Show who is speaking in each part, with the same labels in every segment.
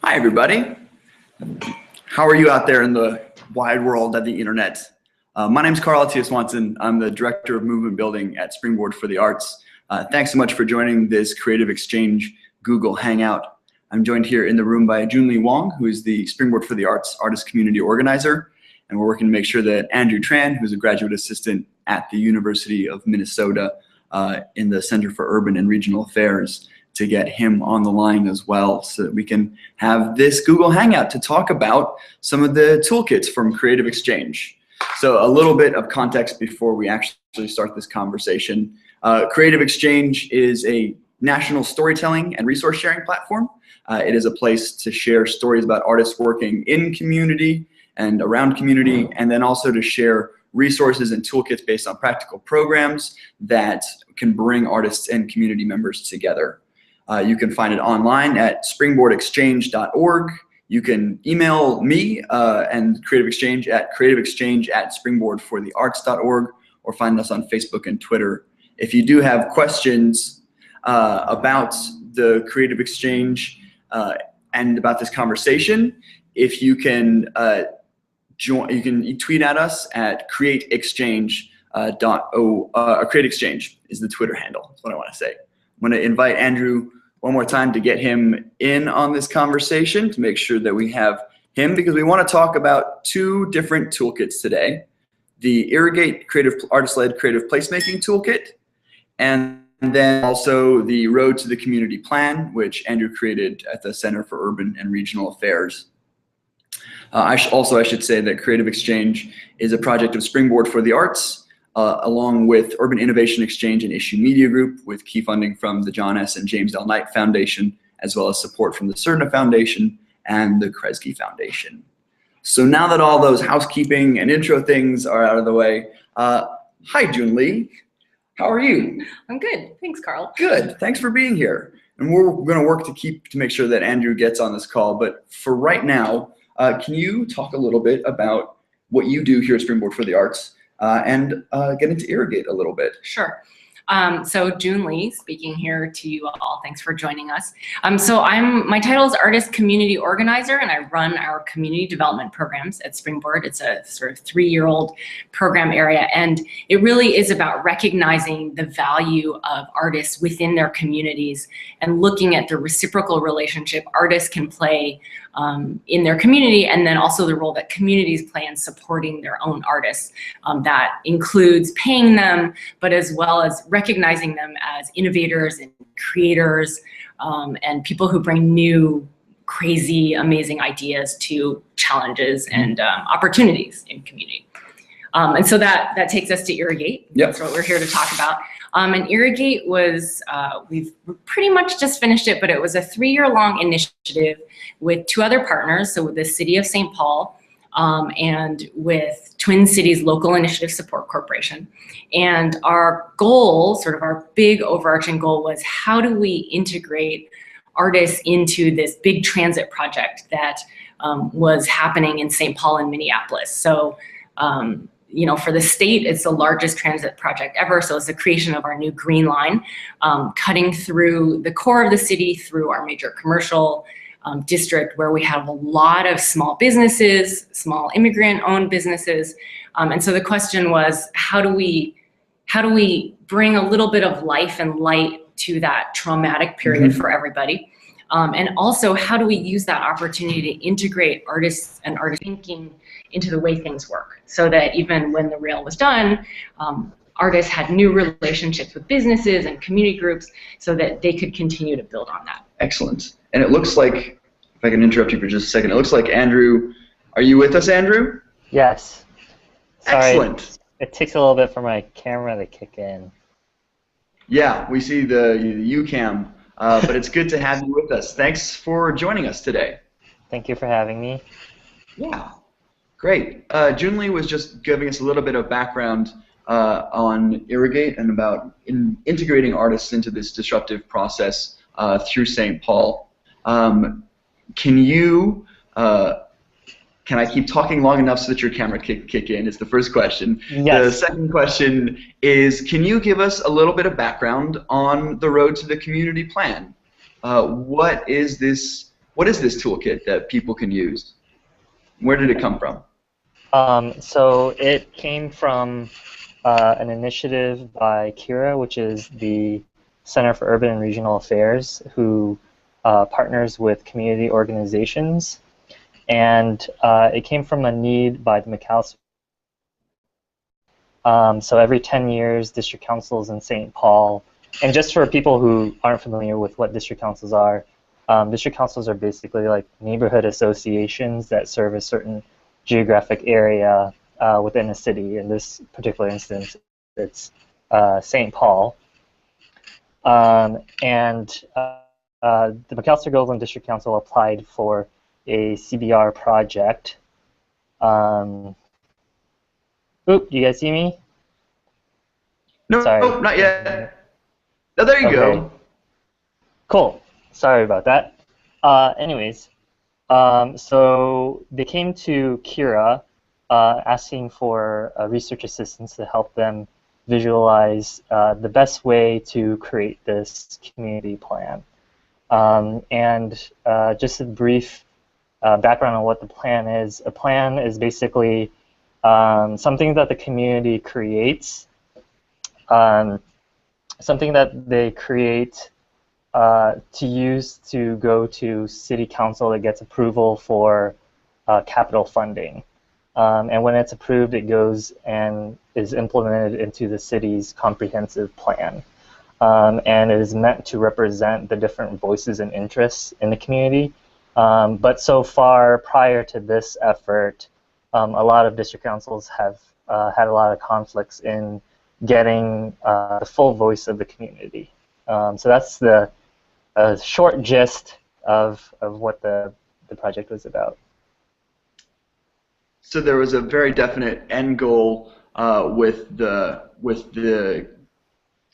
Speaker 1: Hi, everybody. How are you out there in the wide world of the internet? My name is Carl Atiya Swanson. I'm the Director of Movement Building at Springboard for the Arts. Thanks so much for joining this Creative Exchange Google Hangout. I'm joined here in the room by Jun-Li Wang, who is the Springboard for the Arts Artist Community Organizer. And we're working to make sure that Andrew Tran, who's a graduate assistant at the University of Minnesota in the Center for Urban and Regional Affairs, to get him on the line as well so that we can have this Google Hangout to talk about some of the toolkits from Creative Exchange. So a little bit of context before we actually start this conversation. Creative Exchange is a national storytelling and resource sharing platform. It is a place to share stories about artists working in community and around community, and then also to share resources and toolkits based on practical programs that can bring artists and community members together. You can find it online at springboardexchange.org. You can email me and Creative Exchange at creativeexchange@springboardforthearts.org, or find us on Facebook and Twitter. If you do have questions about the Creative Exchange and about this conversation, if you can you can tweet at us at createexchange. Createexchange is the Twitter handle. That's what I want to say. I'm going to invite Andrew one more time to get him in on this conversation to make sure that we have him, because we want to talk about two different toolkits today: the Irrigate Artist-led Creative Placemaking Toolkit, and then also the Road to the Community Plan, which Andrew created at the Center for Urban and Regional Affairs. I should say that Creative Exchange is a project of Springboard for the Arts, along with Urban Innovation Exchange and Issue Media Group, with key funding from the John S. and James L. Knight Foundation, as well as support from the Cerna Foundation and the Kresge Foundation. So now that all those housekeeping and intro things are out of the way, hi, Jun-Li. How are you?
Speaker 2: I'm good. Thanks, Carl.
Speaker 1: Good. Thanks for being here. And we're going to work to make sure that Andrew gets on this call. But for right now, can you talk a little bit about what you do here at Springboard for the Arts? And get into Irrigate a little bit.
Speaker 2: Sure. So Jun-Li speaking here to you all. Thanks for joining us. My title is Artist Community Organizer, and I run our community development programs at Springboard. It's a sort of 3-year-old program area, and it really is about recognizing the value of artists within their communities and looking at the reciprocal relationship artists can play in their community, and then also the role that communities play in supporting their own artists. That includes paying them, but as well as recognizing them as innovators and creators and people who bring new, crazy, amazing ideas to challenges and opportunities in community. And so that takes us to Irrigate.
Speaker 1: Yep.
Speaker 2: That's what we're here to talk about. And Irrigate was, we've pretty much just finished it, but it was a 3-year-long initiative with 2 other partners, so with the City of St. Paul and with Twin Cities Local Initiative Support Corporation. And our goal, sort of our big overarching goal, was how do we integrate artists into this big transit project that was happening in St. Paul and Minneapolis. So, you know, for the state, it's the largest transit project ever. So it's the creation of our new Green Line, cutting through the core of the city through our major commercial district, where we have a lot of small businesses, small immigrant-owned businesses. And so the question was, how do we bring a little bit of life and light to that traumatic period for everybody? And also, how do we use that opportunity to integrate artists and artist thinking into the way things work, so that even when the rail was done, artists had new relationships with businesses and community groups so that they could continue to build on that.
Speaker 1: Excellent. And it looks like, if I can interrupt you for just a second, it looks like Andrew, are you with us, Andrew?
Speaker 3: Yes. Sorry,
Speaker 1: excellent.
Speaker 3: It takes a little bit for my camera to kick in.
Speaker 1: Yeah, we see the UCam, but it's good to have you with us. Thanks for joining us today.
Speaker 3: Thank you for having me.
Speaker 1: Yeah, great. Jun-Li was just giving us a little bit of background on Irrigate and about integrating artists into this disruptive process through St. Paul. Can I keep talking long enough so that your camera kick in? Is the first question.
Speaker 3: Yes.
Speaker 1: The second question is, can you give us a little bit of background on the Road to the Community Plan? What is what is this toolkit that people can use? Where did it come from?
Speaker 3: So it came from an initiative by Kira, which is the Center for Urban and Regional Affairs, who partners with community organizations. And it came from a need by the McAllister. So every 10 years, district councils in St. Paul, and just for people who aren't familiar with what district councils are basically like neighborhood associations that serve a certain geographic area within a city. In this particular instance, it's St. Paul. The McAllister-Groveland District Council applied for a CBR project. Oop, do you guys see me?
Speaker 1: No,
Speaker 3: Sorry.
Speaker 1: no, not yet. Oh, there you go.
Speaker 3: Cool. Sorry about that. Anyways, so they came to Kira asking for research assistance to help them visualize the best way to create this community plan. Just a brief background on what the plan is. A plan is basically something that the community creates, something that they create to use to go to city council that gets approval for capital funding. And when it's approved, it goes and is implemented into the city's comprehensive plan. And it is meant to represent the different voices and interests in the community. But so far, prior to this effort, a lot of district councils have had a lot of conflicts in getting the full voice of the community. So that's the short gist of what the project was about.
Speaker 1: So there was a very definite end goal with the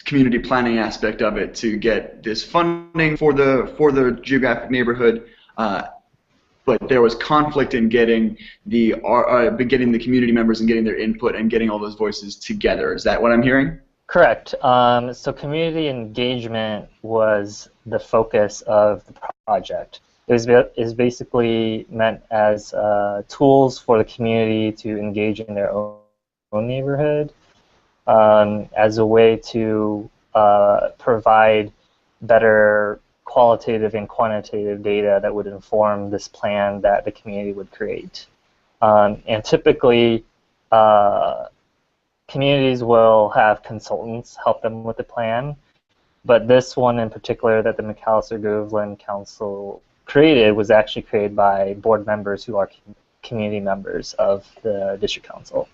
Speaker 1: community planning aspect of it to get this funding for the geographic neighborhood, but there was conflict in getting the community members and getting their input and getting all those voices together. Is that what I'm hearing?
Speaker 3: Correct. So community engagement was the focus of the project. It is basically meant as tools for the community to engage in their own neighborhood, as a way to provide better qualitative and quantitative data that would inform this plan that the community would create. And typically, communities will have consultants help them with the plan, but this one in particular that the McAllister-Groveland Council created was actually created by board members who are community members of the district council.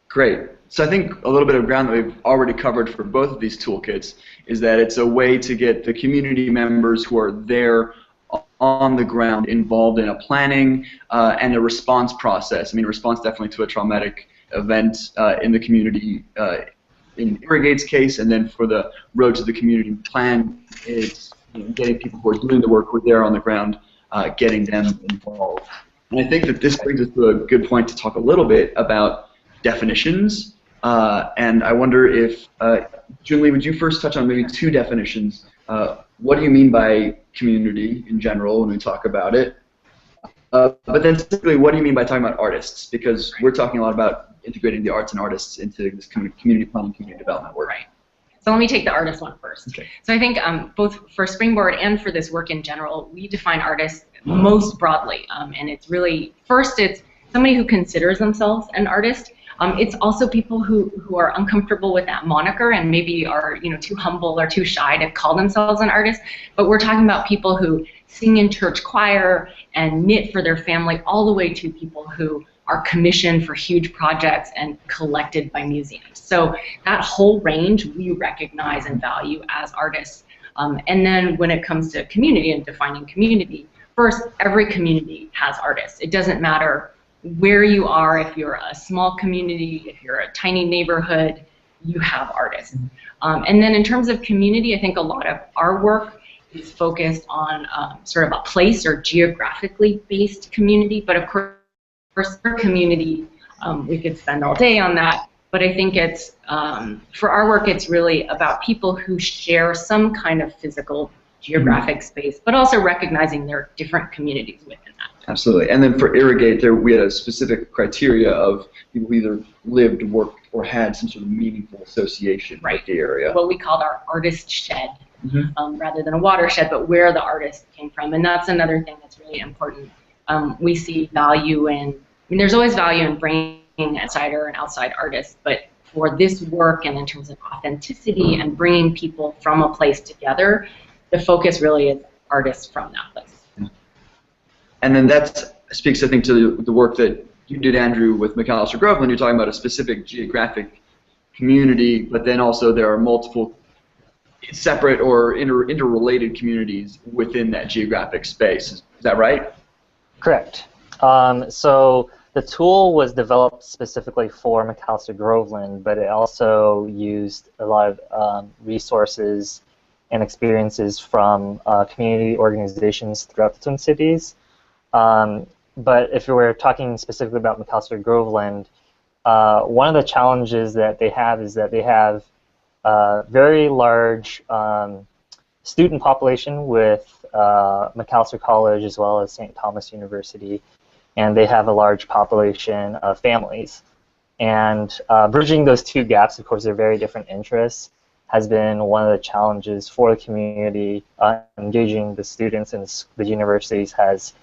Speaker 1: Great. So I think a little bit of ground that we've already covered for both of these toolkits is that it's a way to get the community members who are there on the ground involved in a planning and a response process. I mean, response definitely to a traumatic event in the community in Irrigate's case, and then for the Road to the Community plan, it's getting people who are doing the work, who are there on the ground, getting them involved. And I think that this brings us to a good point to talk a little bit about definitions. And I wonder if, Jun-Li, would you first touch on maybe two definitions? What do you mean by community in general when we talk about it? But then specifically, what do you mean by talking about artists? Because we're talking a lot about integrating the arts and artists into this community planning, community development work.
Speaker 2: Right. So let me take the artist one first.
Speaker 1: Okay.
Speaker 2: So I think both for Springboard and for this work in general, we define artists most broadly. And it's really, first, it's somebody who considers themselves an artist. It's also people who are uncomfortable with that moniker and maybe are too humble or too shy to call themselves an artist. But we're talking about people who sing in church choir and knit for their family, all the way to people who are commissioned for huge projects and collected by museums. So that whole range we recognize and value as artists. And then when it comes to community and defining community, first, every community has artists. It doesn't matter where you are, if you're a small community, if you're a tiny neighborhood, you have artists. And then in terms of community, I think a lot of our work is focused on sort of a place or geographically based community, but of course for community, we could spend all day on that, but I think it's, for our work, it's really about people who share some kind of physical geographic space, but also recognizing there are different communities within that.
Speaker 1: Absolutely. And then for Irrigate, we had a specific criteria of people who either lived, worked, or had some sort of meaningful association with the area.
Speaker 2: What we called our artist shed, rather than a watershed, but where the artist came from. And that's another thing that's really important. We see value in, there's always value in bringing an insider and outside artists, but for this work and in terms of authenticity and bringing people from a place together, the focus really is artists from that place.
Speaker 1: And then that speaks, I think, to the work that you did, Andrew, with McAllister Groveland. You're talking about a specific geographic community, but then also there are multiple separate or interrelated communities within that geographic space. Is that right?
Speaker 3: Correct. So the tool was developed specifically for McAllister Groveland, but it also used a lot of resources and experiences from community organizations throughout the Twin Cities. But if we were talking specifically about McAllister Groveland, one of the challenges that they have is that they have a very large student population with McAllister College as well as St. Thomas University, and they have a large population of families. And bridging those two gaps, of course, they're very different interests, has been one of the challenges for the community. Engaging the students in the universities has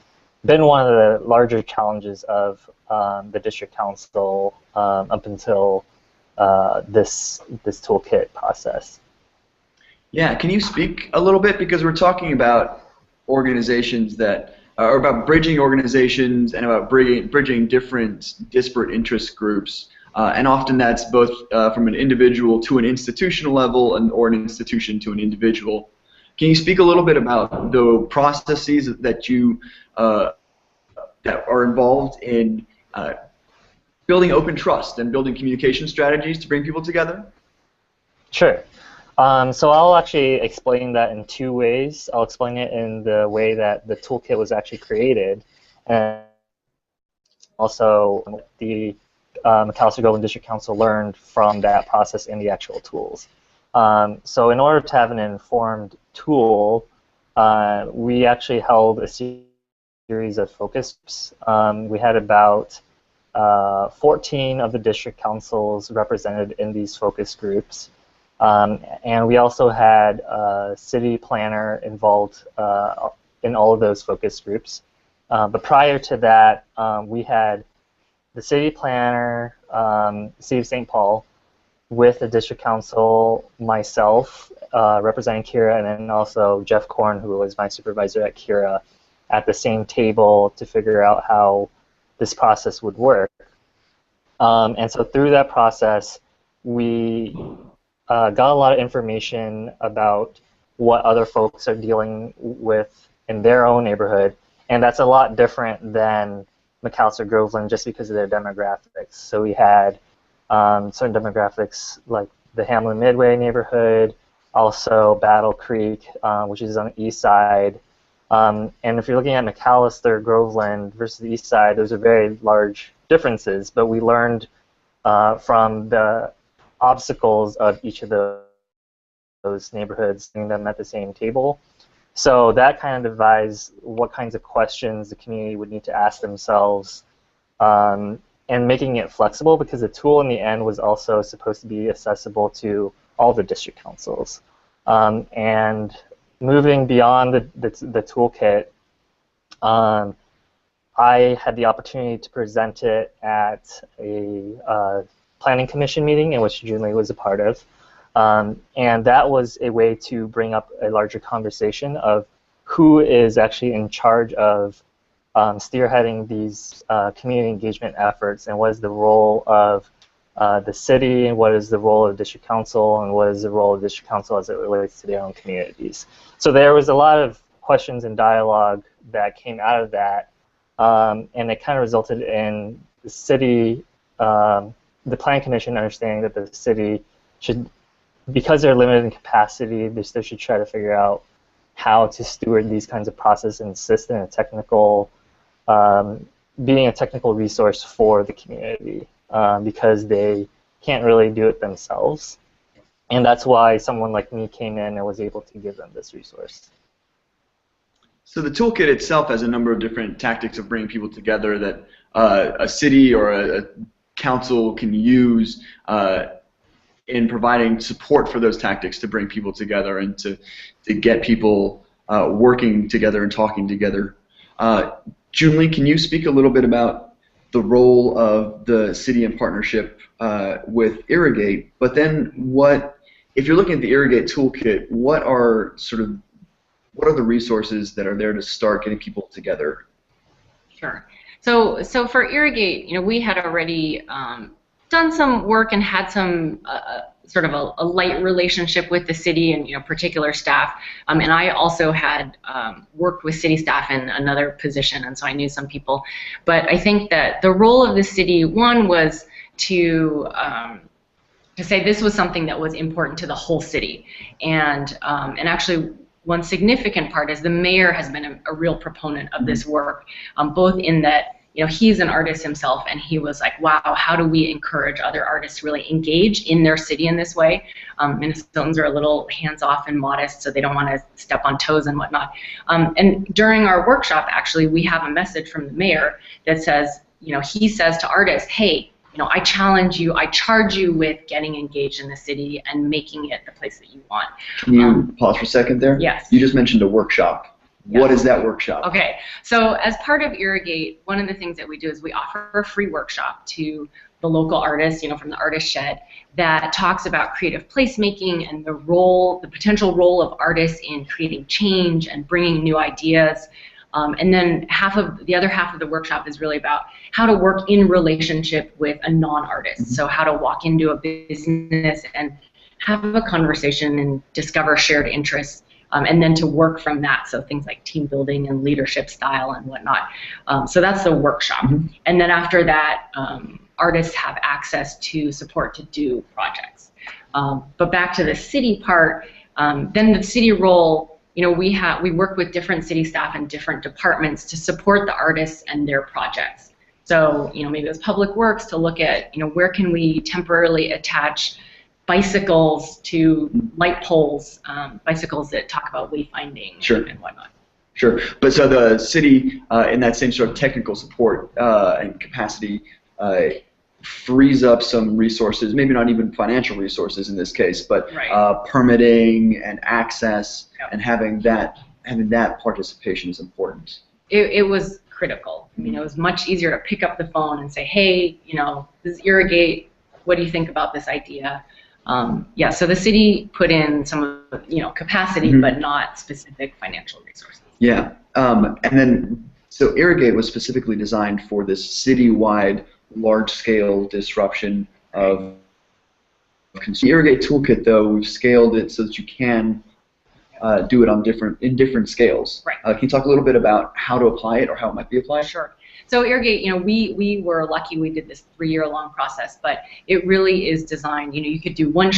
Speaker 3: been one of the larger challenges of the district council up until this toolkit process.
Speaker 1: Yeah, can you speak a little bit, because we're talking about organizations that are about bridging organizations and about bridging different disparate interest groups, and often that's both from an individual to an institutional level or an institution to an individual. Can you speak a little bit about the processes that you that are involved in building open trust and building communication strategies to bring people together?
Speaker 3: Sure. So I'll actually explain that in two ways. I'll explain it in the way that the toolkit was actually created, and also the McAllister Groveland District Council learned from that process in the actual tools. So in order to have an informed tool, we actually held a series of focus groups. We had about 14 of the district councils represented in these focus groups. And we also had a city planner involved in all of those focus groups. But prior to that, we had the city planner, City of St. Paul, with the district council, myself, representing Kira, and then also Jeff Korn, who was my supervisor at Kira, at the same table to figure out how this process would work. And so through that process, we got a lot of information about what other folks are dealing with in their own neighborhood, and that's a lot different than McAllister Groveland just because of their demographics. So we had certain demographics like the Hamlin Midway neighborhood, also Battle Creek, which is on the east side. And if you're looking at McAllister Groveland versus the east side, those are very large differences, but we learned from the obstacles of each of those neighborhoods, seeing them at the same table. So that kind of devised what kinds of questions the community would need to ask themselves, and making it flexible, because the tool in the end was also supposed to be accessible to all the district councils. And moving beyond the toolkit, I had the opportunity to present it at a planning commission meeting in which Jun-Li was a part of. And that was a way to bring up a larger conversation of who is actually in charge of spearheading these community engagement efforts, and what is the role of the city, and what is the role of the district council, and what is the role of the district council as it relates to their own communities. So there was a lot of questions and dialogue that came out of that, and it kind of resulted in the city, the planning commission understanding that the city should, because they're limited in capacity, they still should try to figure out how to steward these kinds of processes and assist in a technical, being a technical resource for the community, because they can't really do it themselves. And that's why someone like me came in and was able to give them this resource.
Speaker 1: So the toolkit itself has a number of different tactics of bringing people together that a city or a council can use in providing support for those tactics to bring people together and to get people working together and talking together. Jun-Li, can you speak a little bit about the role of the city in partnership with Irrigate? But then if you're looking at the Irrigate toolkit, what are the resources that are there to start getting people together?
Speaker 2: Sure. So for Irrigate, we had already done some work and had some sort of a light relationship with the city and particular staff. And I also had worked with city staff in another position, and so I knew some people. But I think that the role of the city, one, was to say this was something that was important to the whole city, and actually. One significant part is the mayor has been a real proponent of this work, both in that he's an artist himself, and he was like, wow, how do we encourage other artists to really engage in their city in this way? Minnesotans are a little hands-off and modest, so they don't want to step on toes and whatnot. And during our workshop, actually, we have a message from the mayor that says, he says to artists, hey, I challenge you, I charge you with getting engaged in the city and making it the place that you want.
Speaker 1: Can you pause for a second there?
Speaker 2: Yes.
Speaker 1: You just mentioned a workshop. Yes. What is that workshop?
Speaker 2: Okay, so as part of Irrigate, one of the things that we do is we offer a free workshop to the local artists, from the Artist Shed, that talks about creative placemaking and the potential role of artists in creating change and bringing new ideas. And then the other half of the workshop is really about how to work in relationship with a non-artist. Mm-hmm. So how to walk into a business and have a conversation and discover shared interests, and then to work from that. So things like team building and leadership style and whatnot. So that's the workshop. Mm-hmm. And then after that, artists have access to support to do projects. But back to the city part, then the city role. We work with different city staff and different departments to support the artists and their projects. So, maybe it was Public Works to look at, where can we temporarily attach bicycles to light poles, bicycles that talk about wayfinding. Sure. And whatnot.
Speaker 1: Sure. But so the city, in that same sort of technical support and capacity, frees up some resources, maybe not even financial resources in this case, but right. Permitting and access, yep. And having that participation is important.
Speaker 2: It was critical. It was much easier to pick up the phone and say, hey, this is Irrigate. What do you think about this idea? Yeah. So the city put in some capacity, mm-hmm. but not specific financial resources. Yeah.
Speaker 1: And then so Irrigate was specifically designed for this citywide large-scale disruption of the Irrigate toolkit, though, we've scaled it so that you can do it in different scales.
Speaker 2: Right.
Speaker 1: Can you talk a little bit about how to apply it or how it might be applied?
Speaker 2: Sure. So Irrigate, we were lucky we did this 3-year-long process, but it really is designed, you could do one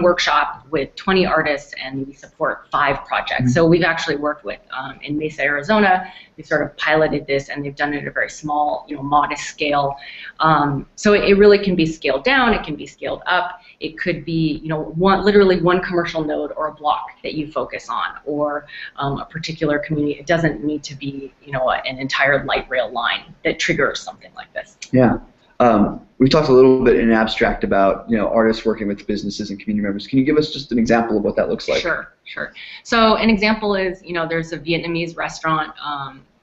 Speaker 2: workshop with 20 artists and we support 5 projects. Mm-hmm. So we've actually worked with, in Mesa, Arizona, we sort of piloted this and they've done it at a very small, modest scale. So it really can be scaled down, it can be scaled up. It could be, literally one commercial node or a block that you focus on, or a particular community. It doesn't need to be, an entire light rail line that triggers something like this.
Speaker 1: Yeah. We talked a little bit in abstract about, artists working with businesses and community members. Can you give us just an example of what that looks like?
Speaker 2: Sure. So an example is, there's a Vietnamese restaurant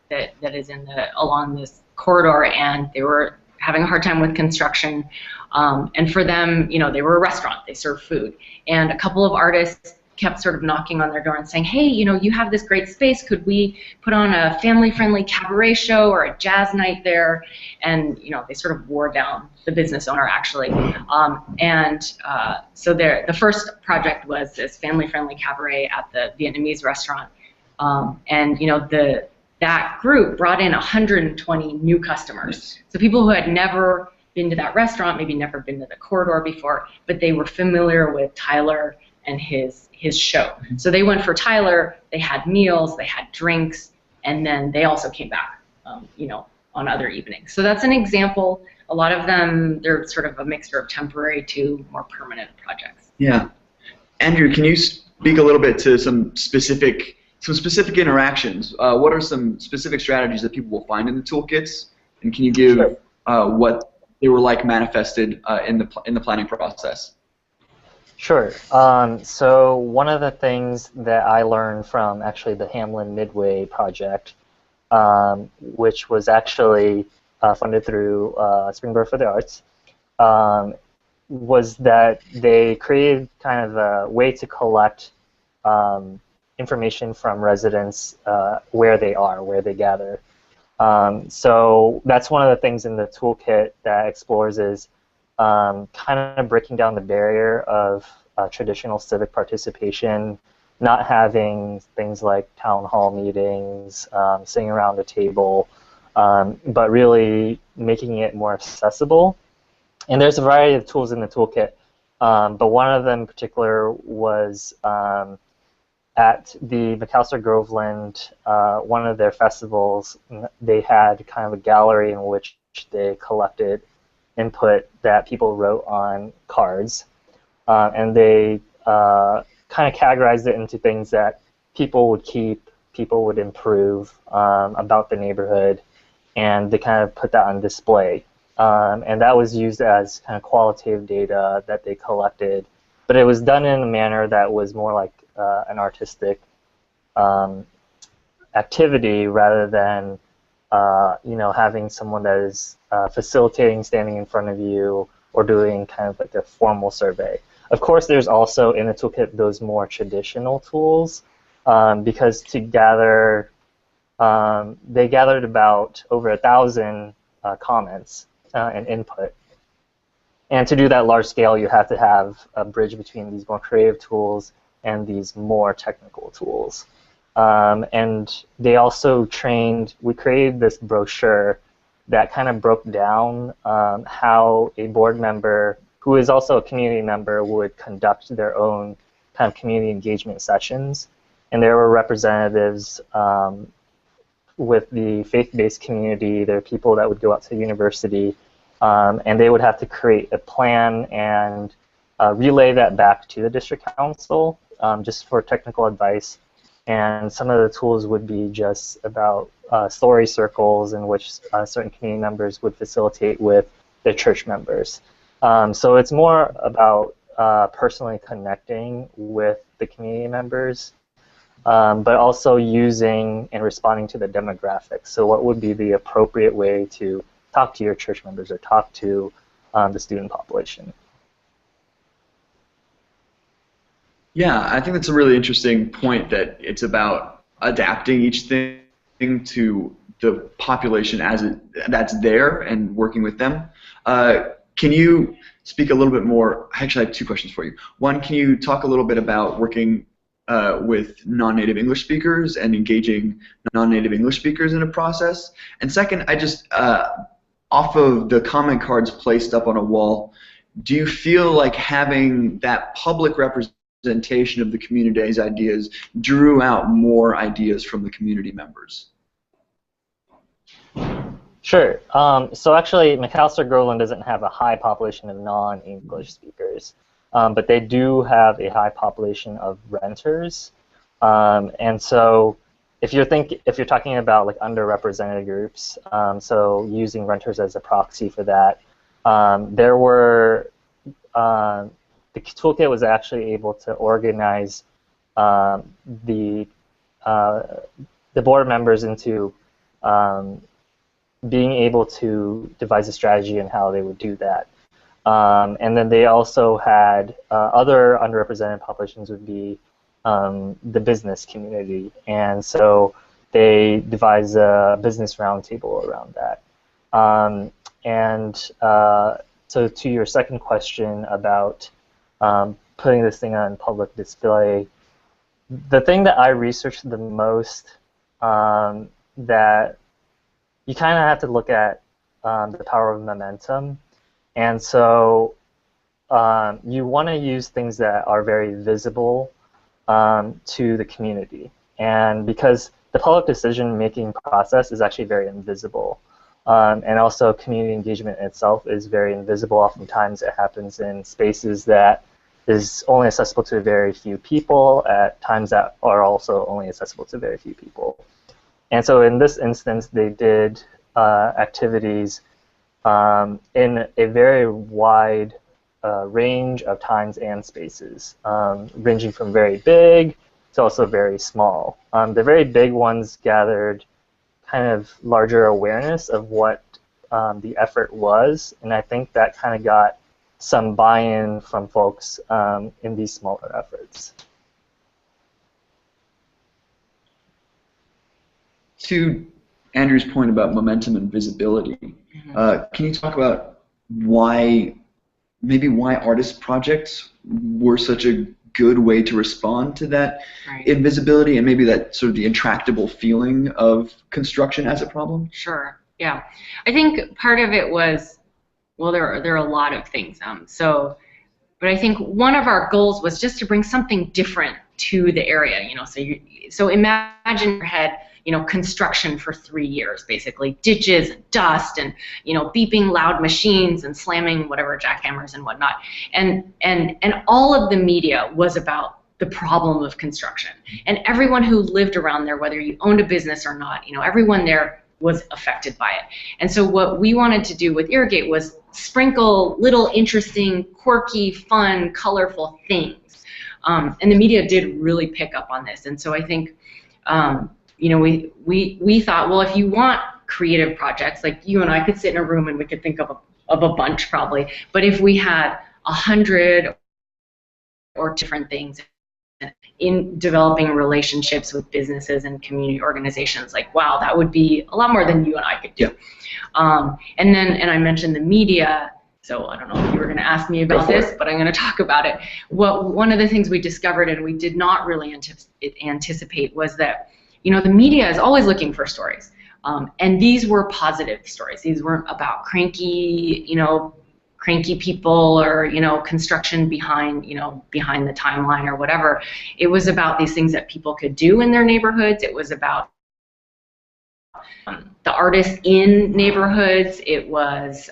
Speaker 2: that is along this corridor, and they were having a hard time with construction. And for them, they were a restaurant, they serve food. And a couple of artists kept sort of knocking on their door and saying, hey, you have this great space, could we put on a family-friendly cabaret show or a jazz night there? And, they sort of wore down the business owner, actually. So the first project was this family-friendly cabaret at the Vietnamese restaurant. That group brought in 120 new customers. So people who had never been to that restaurant, maybe never been to the corridor before, but they were familiar with Tyler and his show. So they went for Tyler, they had meals, they had drinks, and then they also came back, on other evenings. So that's an example. A lot of them, they're sort of a mixture of temporary to more permanent projects.
Speaker 1: Yeah. Andrew, can you speak a little bit to some specific some specific interactions. What are some specific strategies that people will find in the toolkits, and can you give what they were like manifested in the planning process?
Speaker 3: Sure. So one of the things that I learned from actually the Hamlin Midway project, which was actually funded through Springboard for the Arts, was that they created kind of a way to collect information from residents where they are, where they gather. So that's one of the things in the toolkit that explores is kind of breaking down the barrier of traditional civic participation, not having things like town hall meetings, sitting around a table, but really making it more accessible. And there's a variety of tools in the toolkit, but one of them in particular was at the McAllister Groveland, one of their festivals, they had kind of a gallery in which they collected input that people wrote on cards, and they kind of categorized it into things that people would keep, people would improve about the neighborhood, and they kind of put that on display. And that was used as kind of qualitative data that they collected, but it was done in a manner that was more like an artistic activity rather than having someone that is facilitating, standing in front of you, or doing kind of like a formal survey. Of course, there's also in the toolkit those more traditional tools because to gather, they gathered about over 1,000 comments and input. And to do that large scale, you have to have a bridge between these more creative tools and these more technical tools. And they also we created this brochure that kind of broke down how a board member, who is also a community member, would conduct their own kind of community engagement sessions. And there were representatives with the faith-based community. There are people that would go out to the university, and they would have to create a plan and relay that back to the district council just for technical advice. And some of the tools would be just about story circles in which certain community members would facilitate with their church members. So it's more about personally connecting with the community members, but also using and responding to the demographics. So what would be the appropriate way to talk to your church members or talk to the student population?
Speaker 1: Yeah, I think that's a really interesting point, that it's about adapting each thing to the population that's there and working with them. Can you speak a little bit more? Actually, I have two questions for you. One, can you talk a little bit about working with non-native English speakers and engaging non-native English speakers in a process? And second, I just, off of the comment cards placed up on a wall, do you feel like having that public representation of the community's ideas drew out more ideas from the community members?
Speaker 3: Sure. So actually, McAllister Groveland doesn't have a high population of non-English speakers, but they do have a high population of renters. And so, if you're talking about like underrepresented groups, so using renters as a proxy for that, there were the toolkit was actually able to organize the board members into being able to devise a strategy on how they would do that. And then they also had other underrepresented populations would be the business community. And so they devised a business roundtable around that. So to your second question about putting this thing on public display, the thing that I researched the most that you kind of have to look at the power of momentum. And so you want to use things that are very visible to the community. And because the public decision-making process is actually very invisible. And also community engagement itself is very invisible. Oftentimes it happens in spaces that is only accessible to very few people at times that are also only accessible to very few people. And so in this instance, they did activities in a very wide range of times and spaces, ranging from very big to also very small. The very big ones gathered kind of larger awareness of what the effort was, and I think that kind of got some buy-in from folks in these smaller efforts.
Speaker 1: To Andrew's point about momentum and visibility, can you talk about maybe why artist projects were such a good way to respond to that invisibility and maybe that sort of the intractable feeling of construction as a problem?
Speaker 2: Sure. Yeah. I think part of it was, well, there are a lot of things. But I think one of our goals was just to bring something different to the area. So imagine in your head, construction for 3 years, basically ditches and dust and beeping loud machines and slamming whatever jackhammers and whatnot, and all of the media was about the problem of construction, and everyone who lived around there, whether you owned a business or not, everyone there was affected by it. And so what we wanted to do with Irrigate was sprinkle little interesting, quirky, fun, colorful things, and the media did really pick up on this. And so I think we thought, well, if you want creative projects, like you and I could sit in a room and we could think of a bunch probably, but if we had 100 or different things in developing relationships with businesses and community organizations, like, wow, that would be a lot more than you and I could do. And I mentioned the media, so I don't know if you were going to ask me about this, but I'm going to talk about it. One of the things we discovered, and we did not really anticipate, was that the media is always looking for stories, and these were positive stories. These weren't about cranky people or construction behind the timeline or whatever. It was about these things that people could do in their neighborhoods. It was about the artists in neighborhoods. It was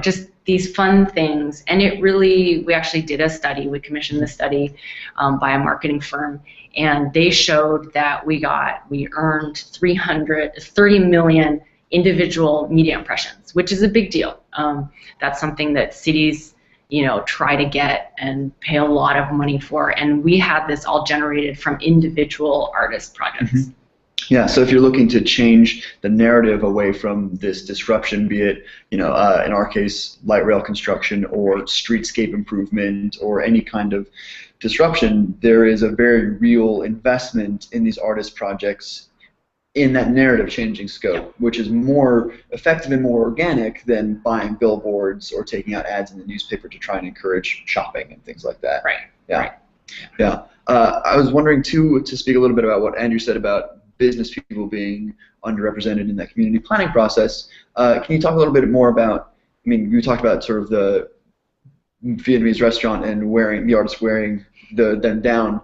Speaker 2: just these fun things. And we actually did a study. We commissioned the study by a marketing firm, and they showed that we earned 330 million individual media impressions, which is a big deal. That's something that cities, try to get and pay a lot of money for, and we had this all generated from individual artist projects.
Speaker 1: Yeah, so if you're looking to change the narrative away from this disruption, be it, in our case, light rail construction or streetscape improvement or any kind of disruption, there is a very real investment in these artist projects in that narrative changing scope, which is more effective and more organic than buying billboards or taking out ads in the newspaper to try and encourage shopping and things like that. Yeah. I was wondering too, to speak a little bit about what Andrew said about business people being underrepresented in that community planning process. Can you talk a little bit more about, you talked about sort of the Vietnamese restaurant and the artists wearing them down.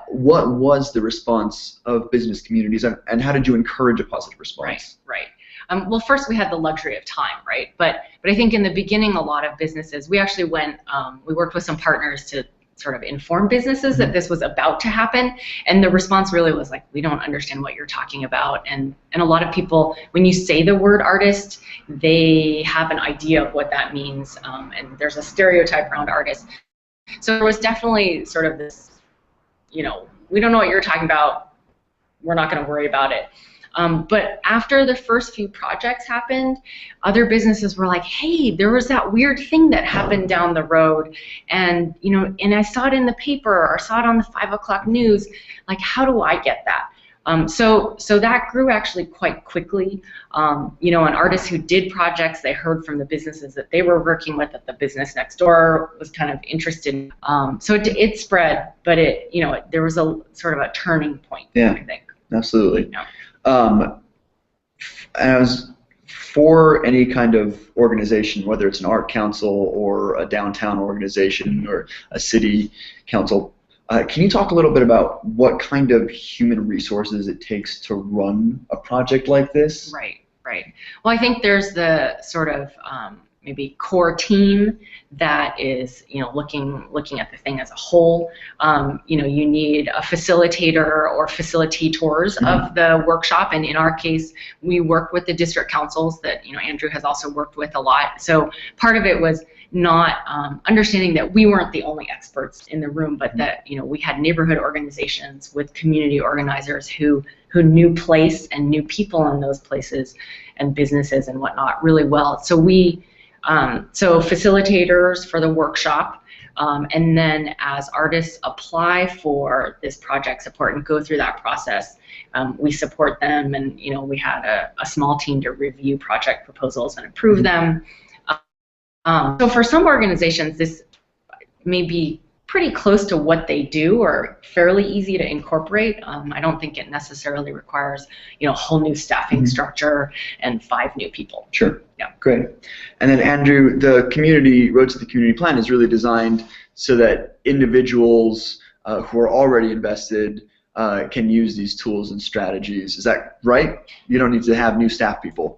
Speaker 1: What was the response of business communities, and how did you encourage a positive response? Right.
Speaker 2: Well, first we had the luxury of time, right? But I think in the beginning, a lot of businesses, we actually we worked with some partners to sort of inform businesses that this was about to happen, and the response really was like, we don't understand what you're talking about, and a lot of people, when you say the word artist, they have an idea of what that means, and there's a stereotype around artists. So there was definitely sort of this, we don't know what you're talking about, we're not going to worry about it. But after the first few projects happened, other businesses were like, hey, there was that weird thing that happened down the road, and and I saw it in the paper, or saw it on the 5 o'clock news, like, how do I get that? So that grew actually quite quickly. And artists who did projects, they heard from the businesses that they were working with, that the business next door was kind of interested. So it spread, but there was a sort of a turning point, I think.
Speaker 1: Absolutely. And I was for any kind of organization, whether it's an art council or a downtown organization or a city council. Can you talk a little bit about what kind of human resources it takes to run a project like this?
Speaker 2: Right. Well, I think there's the sort of maybe core team that is, looking at the thing as a whole. You need a facilitator or facilitators of the workshop, and in our case, we work with the district councils that Andrew has also worked with a lot. So part of it was not understanding that we weren't the only experts in the room, but that we had neighborhood organizations with community organizers who knew place and knew people in those places and businesses and whatnot really well. So so facilitators for the workshop, and then as artists apply for this project support and go through that process, we support them, and we had a small team to review project proposals and approve them. So for some organizations, this may be pretty close to what they do or fairly easy to incorporate. I don't think it necessarily requires a whole new staffing structure and 5 new people.
Speaker 1: Sure.
Speaker 2: Yeah.
Speaker 1: Great. And then Andrew, the Road to the Community Plan is really designed so that individuals who are already invested can use these tools and strategies. Is that right? You don't need to have new staff people.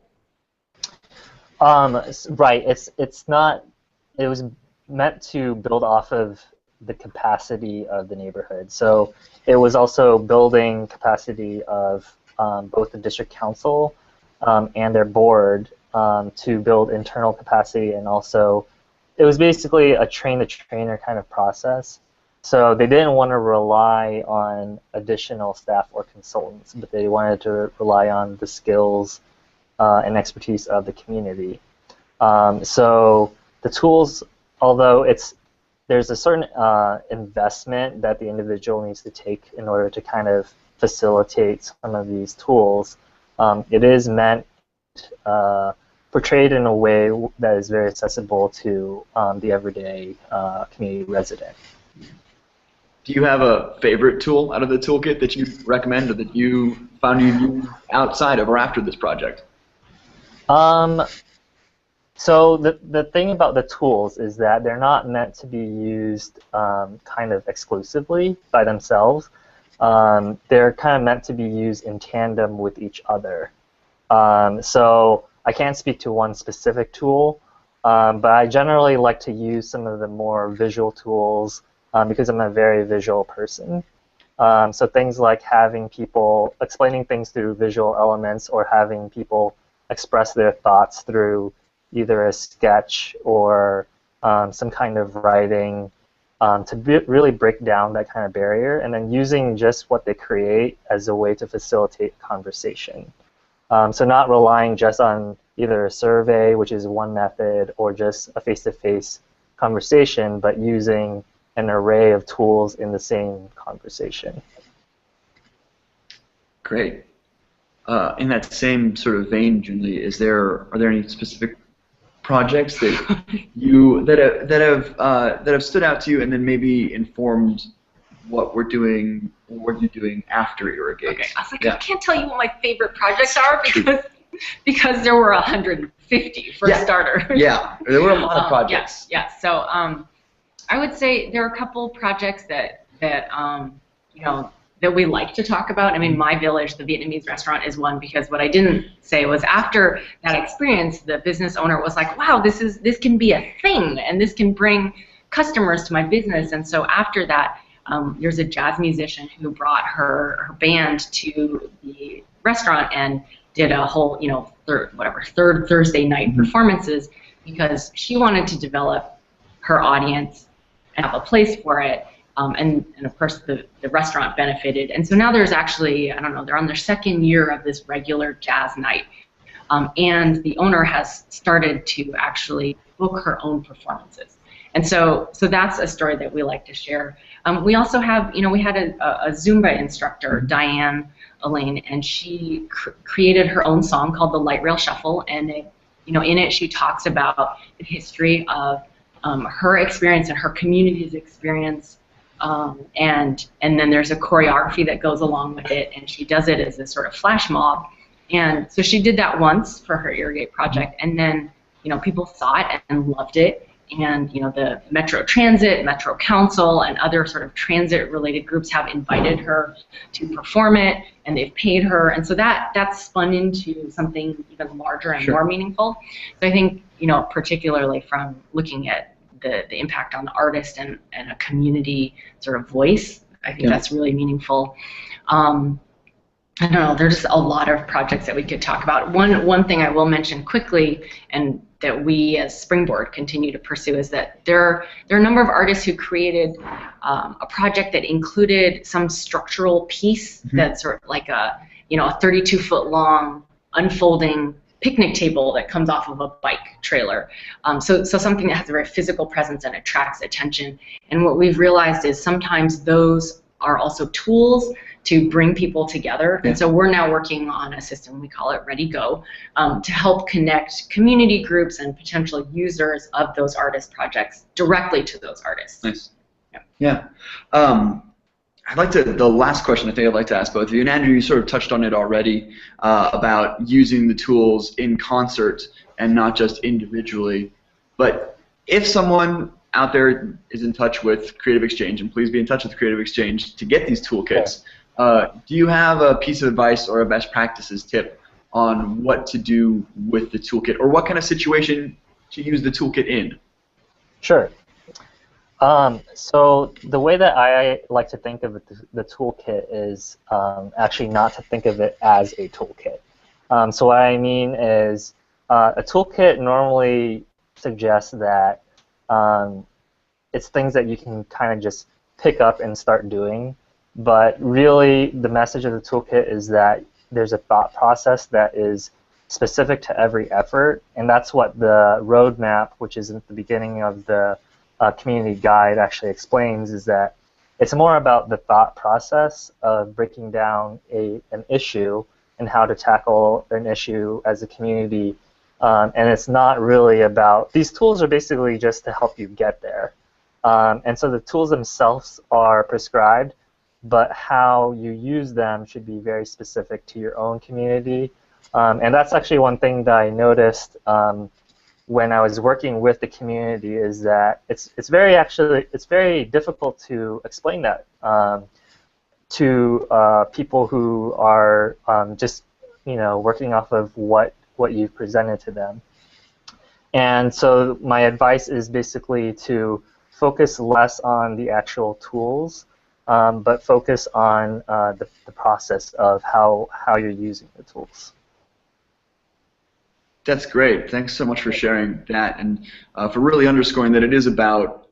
Speaker 3: Right. It's not. It was meant to build off of the capacity of the neighborhood. So it was also building capacity of both the district council and their board to build internal capacity, and also it was basically a train-the-trainer kind of process. So they didn't want to rely on additional staff or consultants, but they wanted to rely on the skills and expertise of the community. So the tools, although there's a certain investment that the individual needs to take in order to kind of facilitate some of these tools, it is meant portrayed in a way that is very accessible to the everyday community resident.
Speaker 1: Do you have a favorite tool out of the toolkit that you recommend or that you found you used outside of or after this project?
Speaker 3: So the thing about the tools is that they're not meant to be used kind of exclusively by themselves. They're kind of meant to be used in tandem with each other. So I can't speak to one specific tool, but I generally like to use some of the more visual tools because I'm a very visual person. So things like having people explaining things through visual elements, or having people express their thoughts through either a sketch or some kind of writing to really break down that kind of barrier, and then using just what they create as a way to facilitate conversation. So not relying just on either a survey, which is one method, or just a face-to-face conversation, but using an array of tools in the same conversation.
Speaker 1: Great. In that same sort of vein, Jun-Li, are there any specific projects that that have stood out to you, and then maybe informed what we're doing, or what you're doing after Irrigate?
Speaker 2: Okay. I was like, I can't tell you what my favorite projects are because there were 150 for a starter.
Speaker 1: Yeah, there were a lot of projects.
Speaker 2: Yeah. So I would say there are a couple projects that we like to talk about. I mean, My Village, the Vietnamese restaurant, is one, because what I didn't say was after that experience, the business owner was like, wow, this can be a thing, and this can bring customers to my business. And so after that, there's a jazz musician who brought her band to the restaurant and did a whole, third Thursday night performances, because she wanted to develop her audience and have a place for it. And of course the restaurant benefited. And so now there's actually, I don't know, they're on their 2nd year of this regular jazz night. And the owner has started to actually book her own performances. And so that's a story that we like to share. We also have, we had a Zumba instructor, Diane Elaine, and she created her own song called the Light Rail Shuffle. And in it she talks about the history of her experience and her community's experience. And then there's a choreography that goes along with it, and she does it as a sort of flash mob. And so she did that once for her Irrigate project, and then people saw it and loved it, and the Metro Transit, Metro Council, and other sort of transit-related groups have invited her to perform it, and they've paid her, and so that's spun into something even larger and more meaningful. So I think particularly from looking at the impact on the artist and a community sort of voice, I think that's really meaningful. I don't know, there's a lot of projects that we could talk about. One thing I will mention quickly, and that we as Springboard continue to pursue, is that there are a number of artists who created a project that included some structural piece that's sort of like a 32-foot long unfolding picnic table that comes off of a bike trailer. So something that has a very physical presence and attracts attention. And what we've realized is sometimes those are also tools to bring people together. And so we're now working on a system, we call it Ready Go, to help connect community groups and potential users of those artist projects directly to those artists.
Speaker 1: Nice. Yeah. The last question I think I'd like to ask both of you, and Andrew, you sort of touched on it already, about using the tools in concert and not just individually. But if someone out there is in touch with Creative Exchange, and please be in touch with Creative Exchange to get these toolkits, do you have a piece of advice or a best practices tip on what to do with the toolkit, or what kind of situation to use the toolkit in?
Speaker 3: Sure. So the way that I like to think of the toolkit is actually not to think of it as a toolkit. So what I mean is a toolkit normally suggests that it's things that you can kind of just pick up and start doing. But really, the message of the toolkit is that there's a thought process that is specific to every effort, and that's what the roadmap, which is at the beginning of the community guide, actually explains, is that it's more about the thought process of breaking down an issue and how to tackle an issue as a community. And it's not really about, these tools are basically just to help you get there. And so the tools themselves are prescribed, but how you use them should be very specific to your own community. And that's actually one thing that I noticed when I was working with the community, is that it's very difficult to explain that to people who are just working off of what you've presented to them. And so my advice is basically to focus less on the actual tools, but focus on the process of how you're using the tools.
Speaker 1: That's great. Thanks so much for sharing that, and for really underscoring that it is about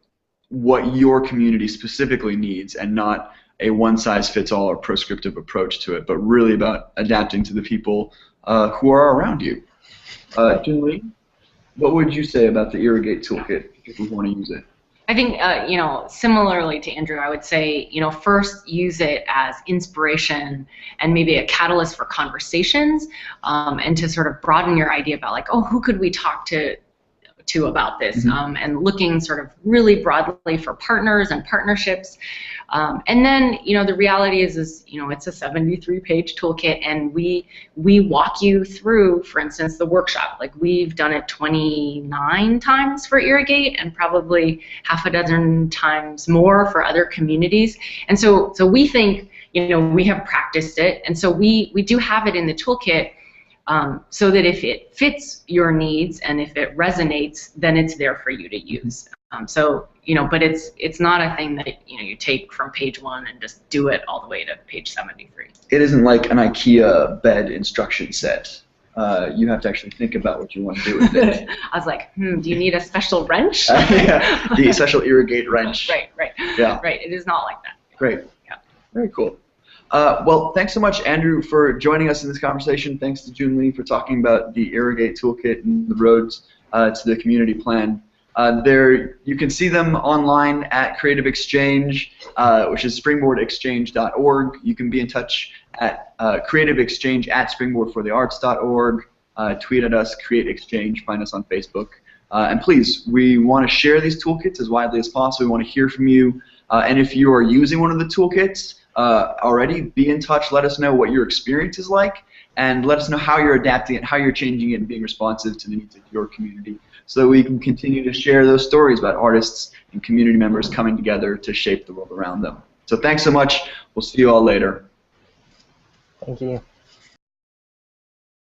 Speaker 1: what your community specifically needs, and not a one-size-fits-all or prescriptive approach to it, but really about adapting to the people who are around you. Jun-Li, what would you say about the Irrigate toolkit if we want to use it?
Speaker 2: I think, similarly to Andrew, I would say, first use it as inspiration and maybe a catalyst for conversations, and to sort of broaden your idea about, like, oh, who could we talk to about this, and looking sort of really broadly for partners and partnerships. And then, the reality is it's a 73-page toolkit, and we walk you through, for instance, the workshop. Like, we've done it 29 times for Irrigate, and probably half a dozen times more for other communities. And so we think, we have practiced it, and so we do have it in the toolkit, so that if it fits your needs and if it resonates, then it's there for you to use. But it's not a thing that you take from page 1 and just do it all the way to page 73. It
Speaker 1: isn't like an IKEA bed instruction set. You have to actually think about what you want to do with it.
Speaker 2: I was like, do you need a special wrench?
Speaker 1: Yeah, the special Irrigate wrench.
Speaker 2: Right.
Speaker 1: Yeah.
Speaker 2: Right. It is not like that.
Speaker 1: Great.
Speaker 2: Yeah.
Speaker 1: Very cool. Well, thanks so much, Andrew, for joining us in this conversation. Thanks to Jun-Li for talking about the Irrigate toolkit and the roads to the community plan. You can see them online at Creative Exchange, which is springboardexchange.org. You can be in touch at creativeexchange at springboardforthearts.org. Tweet at us, Create Exchange. Find us on Facebook. And please, we want to share these toolkits as widely as possible. We want to hear from you. And if you are using one of the toolkits already, be in touch. Let us know what your experience is like. and let us know how you're adapting it, how you're changing it, and being responsive to the needs of your community, so that we can continue to share those stories about artists and community members coming together to shape the world around them. So thanks so much. We'll see you all later.
Speaker 3: Thank you.